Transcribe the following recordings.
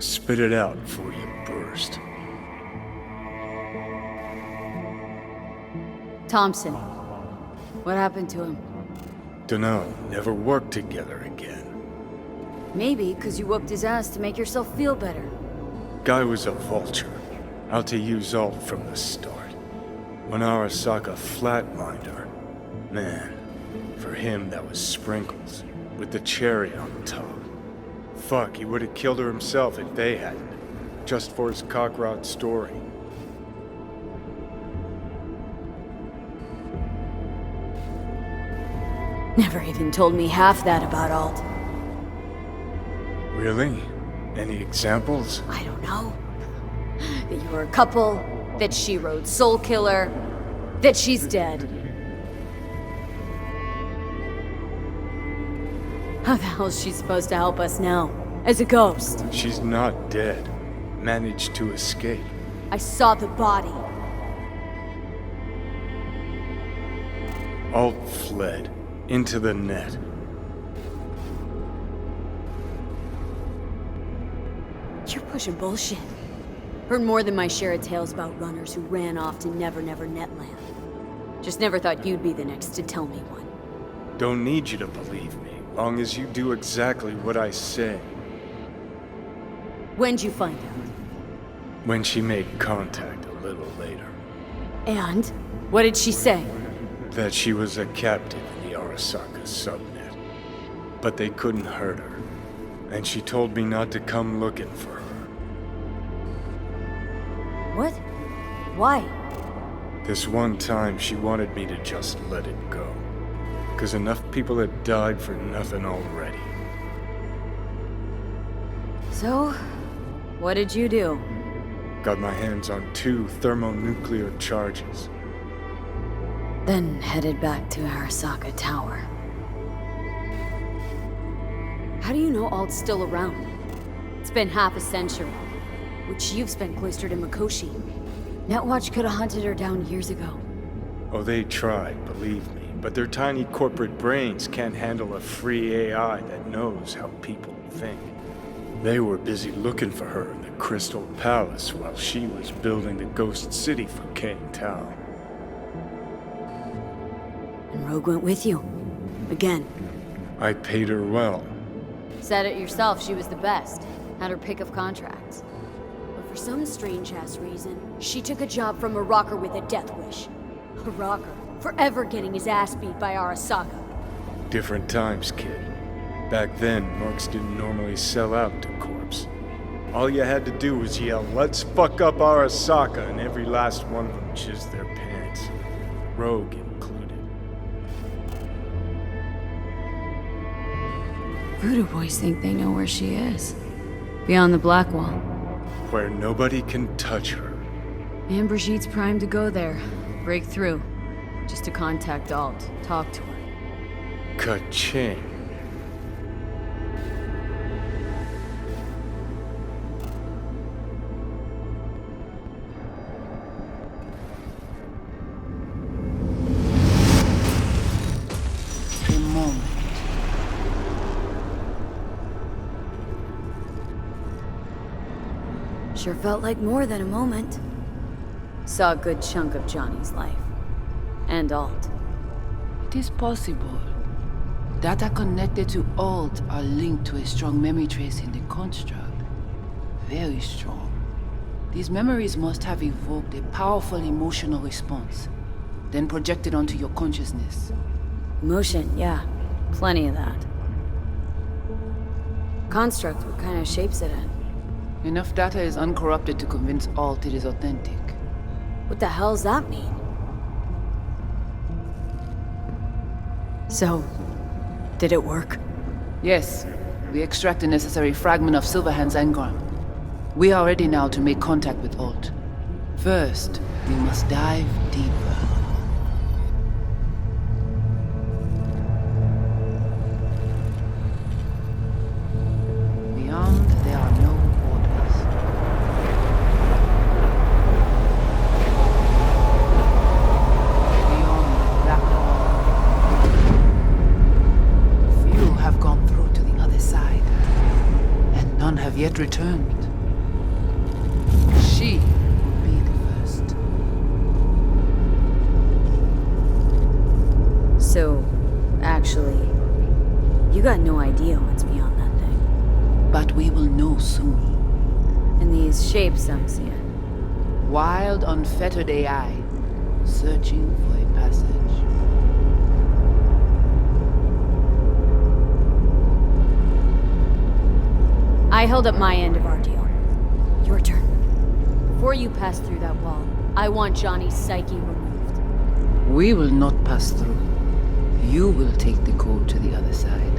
Spit it out before you burst. Thompson. What happened to him? Dunno, never worked together again. Maybe because you whooped his ass to make yourself feel better. Guy was a vulture, out to use Alt from the start. When Arasaka flatlined her, man, for him that was sprinkles, with the cherry on top. Fuck, he would have killed her himself if they hadn't, just for his cock-rot story. Never even told me half that about Alt. Really? Any examples? I don't know. That you were a couple, that she rode Soul Killer, that she's dead. How the hell is she supposed to help us now? As a ghost? She's not dead. Managed to escape. I saw the body. Alt fled. Into the net. You're pushing bullshit. Heard more than my share of tales about runners who ran off to Never Never Netland. Just never thought you'd be the next to tell me one. Don't need you to believe me, long as you do exactly what I say. When'd you find out? When she made contact a little later. And? What did she say? That she was a captive in the Arasaka subnet. But they couldn't hurt her. And she told me not to come looking for her. What? Why? This one time she wanted me to just let it go. 'Cause enough people had died for nothing already. So, what did you do? Got my hands on 2 thermonuclear charges. Then headed back to Arasaka Tower. How do you know Alt's still around? It's been half a century, which you've spent cloistered in Mikoshi. Netwatch could have hunted her down years ago. Oh, they tried, believe me, but their tiny corporate brains can't handle a free AI that knows how people think. They were busy looking for her in the Crystal Palace while she was building the Ghost City for King Tao. And Rogue went with you. Again. I paid her well. Said it yourself, she was the best. Had her pick of contracts. But for some strange-ass reason, she took a job from a rocker with a death wish. A rocker, forever getting his ass beat by Arasaka. Different times, kid. Back then, mercs didn't normally sell out to corpse. All you had to do was yell, "Let's fuck up Arasaka," and every last one of them jizzed their pants. Rogue included. Voodoo boys think they know where she is. Beyond the Black Wall. Where nobody can touch her. And Brigitte's primed to go there. Break through. Just to contact Alt. Talk to her. Ka-ching. Sure felt like more than a moment. Saw a good chunk of Johnny's life. And Alt. It is possible. Data connected to Alt are linked to a strong memory trace in the construct. Very strong. These memories must have evoked a powerful emotional response, then projected onto your consciousness. Emotion, yeah. Plenty of that. Construct, what kind of shapes it in? Enough data is uncorrupted to convince Alt it is authentic. What the hell's that mean? So, did it work? Yes, we extract the necessary fragment of Silverhand's engram. We are ready now to make contact with Alt. First, we must dive deeper. Beyond, there are no borders. Beyond the black wall, few have gone through to the other side, and none have yet returned. Actually, you got no idea what's beyond that thing. But we will know soon. And these shapes I'm seeing. Wild, unfettered AI, searching for a passage. I held up my end of our deal. Your turn. Before you pass through that wall, I want Johnny's psyche removed. We will not pass through. You will take the code to the other side.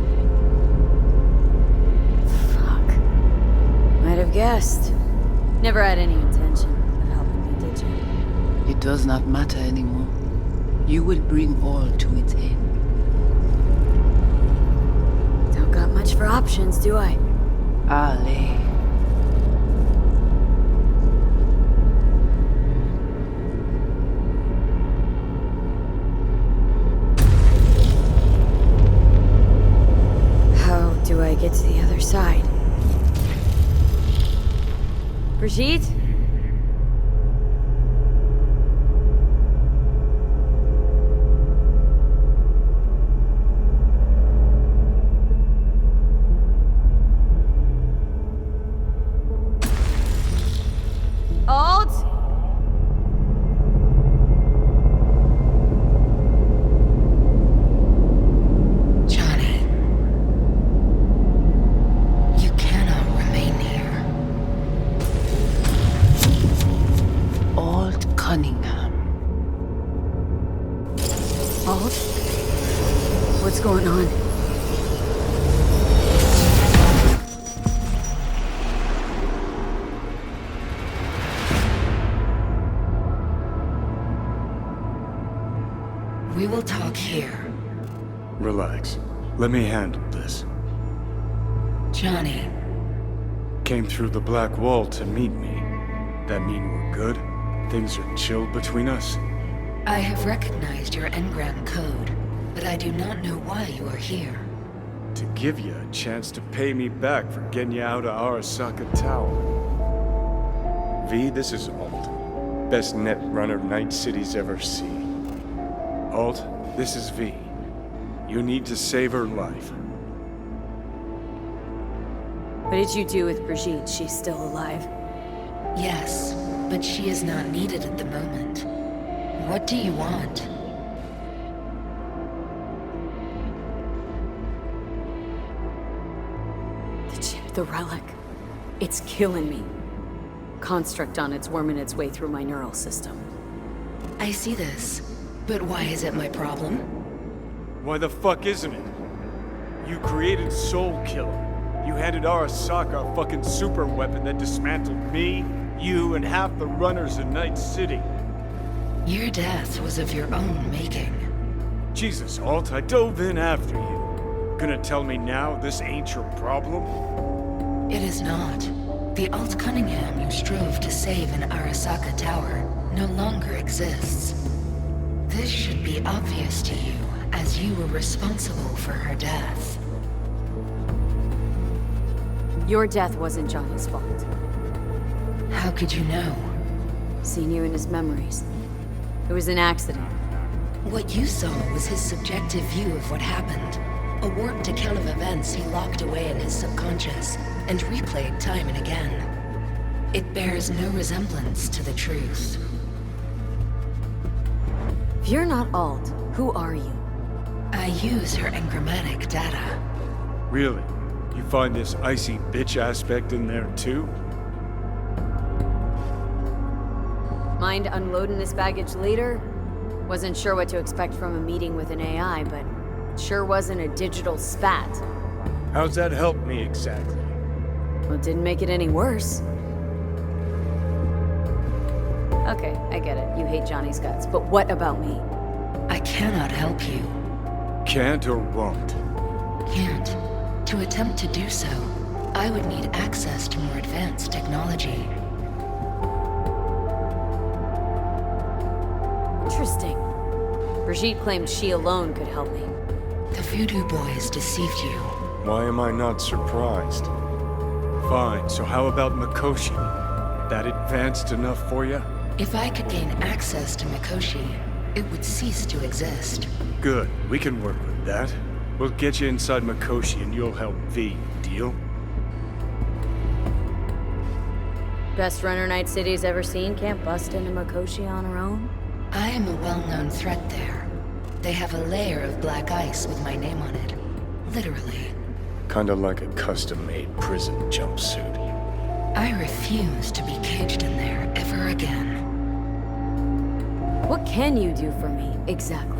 Fuck. Might have guessed. Never had any intention of helping me, did you? It does not matter anymore. You will bring all to its end. Don't got much for options, do I? Ale. How do I get to the other side? Brigitte? Alt? Johnny, you cannot remain here. Alt Cunningham. Alt? What's going on? We will talk here. Relax. Let me handle this. Johnny, Came through the black wall to meet me. That mean we're good? Things are chill between us? I have recognized your engram code, but I do not know why you are here. To give you a chance to pay me back for getting you out of Arasaka Tower. V, this is Alt. Best net runner Night City's ever seen. Alt, this is V. You need to save her life. What did you do with Brigitte? She's still alive. Yes, but she is not needed at the moment. What do you want? The chip, the relic. It's killing me. Construct on it's worming its way through my neural system. I see this, but why is it my problem? Why the fuck isn't it? You created Soul Killer. You handed Arasaka a fucking super weapon that dismantled me, you, and half the runners in Night City. Your death was of your own making. Jesus, Alt, I dove in after you. Gonna tell me now this ain't your problem? It is not. The Alt Cunningham you strove to save in Arasaka Tower no longer exists. This should be obvious to you, as you were responsible for her death. Your death wasn't Johnny's fault. How could you know? Seen you in his memories. It was an accident. What you saw was his subjective view of what happened. A warped account of events he locked away in his subconscious and replayed time and again. It bears no resemblance to the truth. If you're not Alt, who are you? I use her engrammatic data. Really? You find this icy bitch aspect in there too? Mind unloading this baggage later? Wasn't sure what to expect from a meeting with an AI, but sure wasn't a digital spat. How's that help me exactly? Well, it didn't make it any worse. Okay, I get it. You hate Johnny's guts, but what about me? I cannot help you. Can't or won't? Can't. To attempt to do so, I would need access to more advanced technology. Interesting. Brigitte claimed she alone could help me. The Voodoo Boys deceived you. Why am I not surprised? Fine, so how about Mikoshi? That advanced enough for you? If I could gain access to Mikoshi, it would cease to exist. Good, we can work with that. We'll get you inside Mikoshi and you'll help V. Deal? Best runner Night City's ever seen can't bust into Mikoshi on her own? I am a well-known threat there. They have a layer of black ice with my name on it. Literally. Kinda like a custom-made prison jumpsuit. I refuse to be caged in there ever again. What can you do for me, exactly?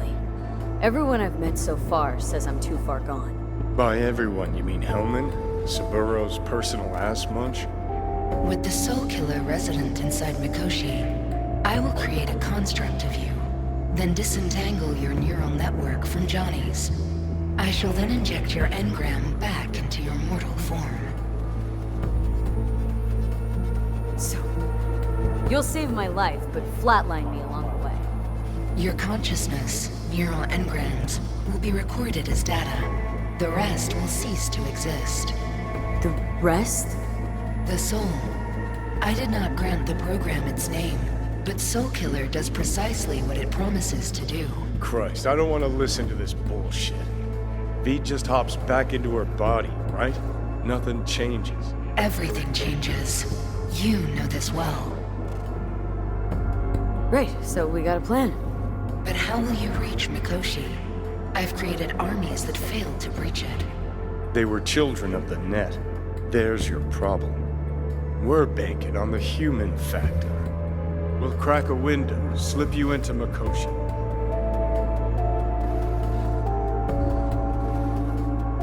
Everyone I've met so far says I'm too far gone. By everyone, you mean Hellman? Saburo's personal ass munch? With the Soul Killer resident inside Mikoshi, I will create a construct of you, then disentangle your neural network from Johnny's. I shall then inject your engram back into your mortal form. So, you'll save my life, but flatline me along the way. Your consciousness, neural engrams, will be recorded as data. The rest will cease to exist. The rest? The soul. I did not grant the program its name, but Soul Killer does precisely what it promises to do. Christ, I don't want to listen to this bullshit. V just hops back into her body, right? Nothing changes. Everything changes. You know this well. Great, so we got a plan. But how will you reach Mikoshi? I've created armies that failed to breach it. They were children of the net. There's your problem. We're banking on the human factor. We'll crack a window, slip you into Mikoshi.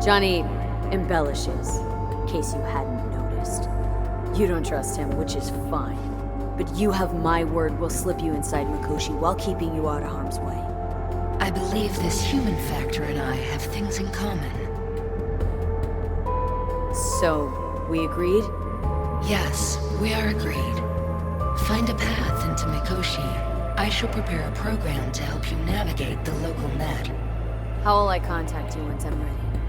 Johnny embellishes, in case you hadn't noticed. You don't trust him, which is fine. But you have my word we'll slip you inside Mikoshi while keeping you out of harm's way. I believe this human factor and I have things in common. So, we agreed? Yes, we are agreed. Find a path into Mikoshi. I shall prepare a program to help you navigate the local net. How will I contact you once I'm ready?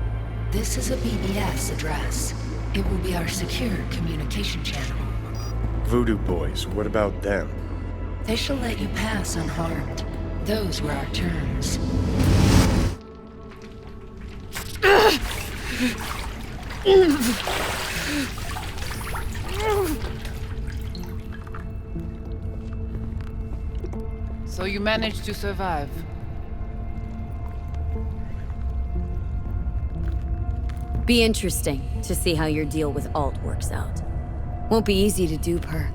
This is a BBS address. It will be our secure communication channel. Voodoo boys, what about them? They shall let you pass unharmed. Those were our terms. So you managed to survive. Be interesting to see how your deal with Alt works out. Won't be easy to dupe her.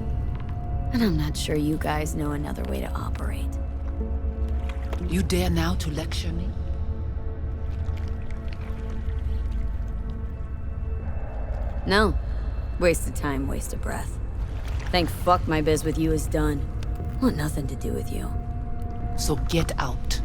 And I'm not sure you guys know another way to operate. You dare now to lecture me? No. Waste of time, waste of breath. Thank fuck my biz with you is done. Want nothing to do with you. So get out.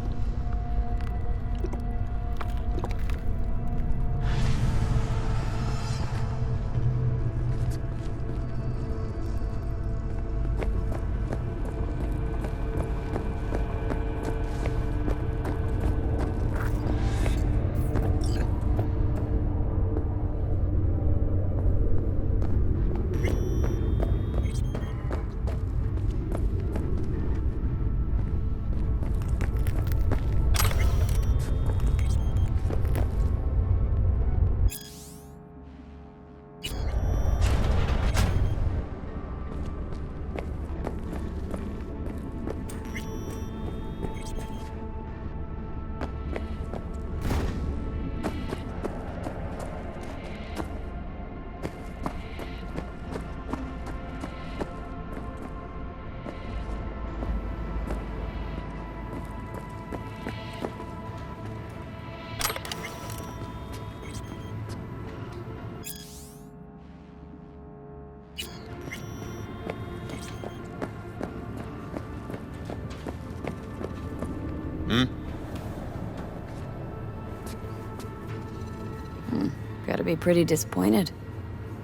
Gotta be pretty disappointed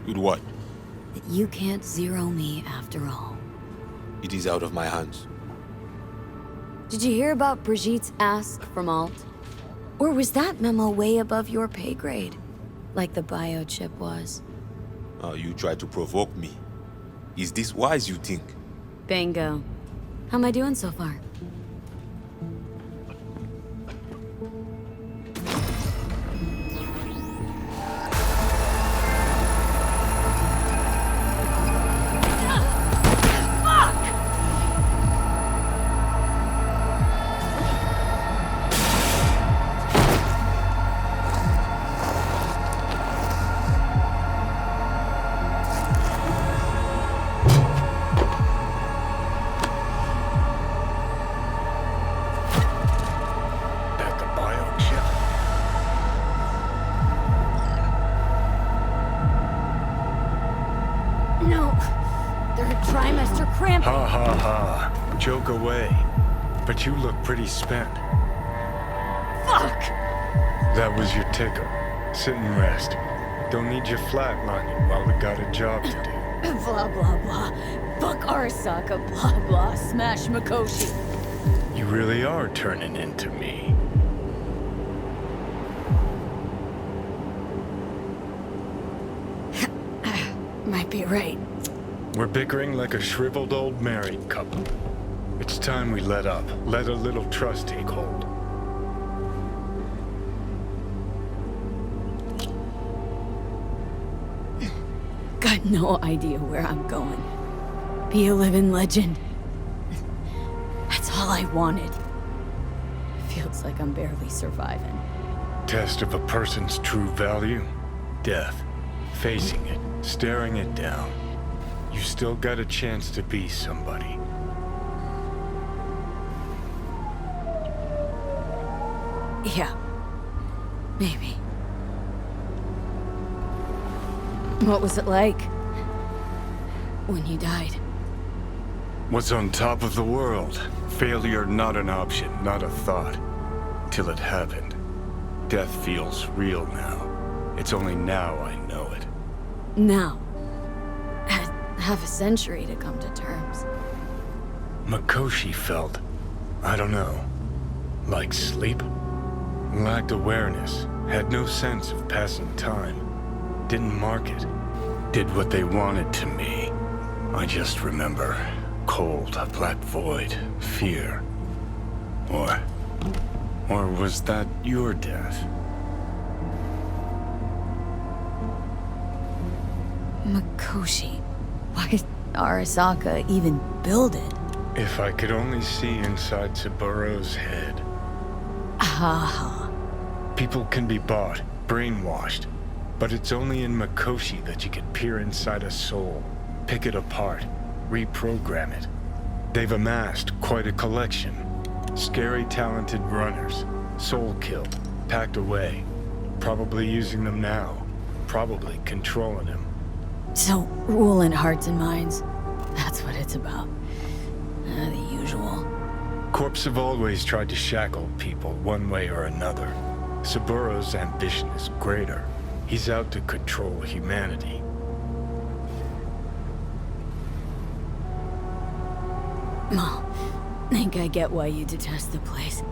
With what? that you can't zero me after all. It is out of my hands. Did you hear about Brigitte's ask from Alt? Or was that memo way above your pay grade? Like the biochip was? You try to provoke me. Is this wise, you think? Bingo. How am I doing so far? Third trimester cramping. Ha ha ha. Joke away. But you look pretty spent. Fuck! That was your ticker. Sit and rest. Don't need you flatlining while we got a job to do. Blah, blah, blah. Fuck Arasaka, blah, blah. Smash Mikoshi. You really are turning into me. Might be right. We're bickering like a shriveled old married couple. It's time we let up. Let a little trust take hold. Got no idea where I'm going. Be a living legend. That's all I wanted. Feels like I'm barely surviving. Test of a person's true value? Death. Facing it. Staring it down. You still got a chance to be somebody. Yeah. Maybe. What was it like? When you died? Was on top of the world. Failure not an option, not a thought. Till it happened. Death feels real now. It's only now I know it. Now. Had half a century to come to terms. Mikoshi felt, I don't know, like sleep? Lacked awareness, had no sense of passing time. Didn't mark it. Did what they wanted to me. I just remember cold, a black void, fear. Or was that your death? Mikoshi. Why did Arasaka even build it? If I could only see inside Saburo's head. Ah. People can be bought, brainwashed. But it's only in Mikoshi that you can peer inside a soul, pick it apart, reprogram it. They've amassed quite a collection. Scary, talented runners, soul killed, packed away. Probably using them now, probably controlling them. So, ruling hearts and minds. That's what it's about. The usual. Corps have always tried to shackle people one way or another. Saburo's ambition is greater. He's out to control humanity. Well, think I get why you detest the place.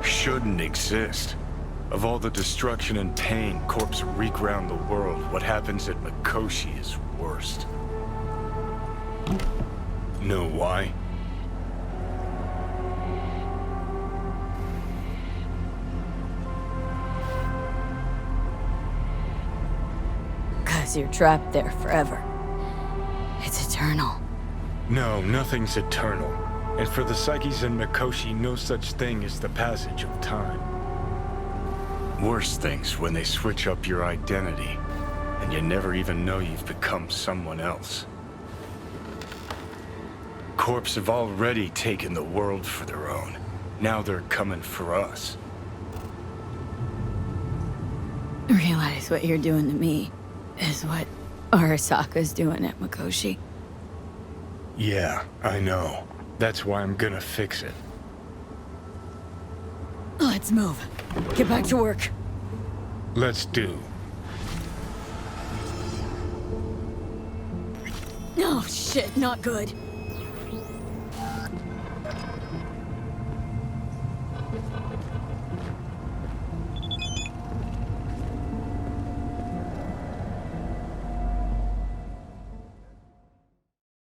Shouldn't exist. Of all the destruction and pain corpse wreak round the world, what happens at Mikoshi is worst. Know why? You're trapped there forever. It's eternal. No, nothing's eternal. And for the psyches in Mikoshi, no such thing as the passage of time. Worse things when they switch up your identity, and you never even know you've become someone else. Corps have already taken the world for their own. Now they're coming for us. Realize what you're doing to me is what Arasaka's doing at Mikoshi. Yeah, I know. That's why I'm gonna fix it. Let's move. Get back to work. Let's do. Oh shit, not good.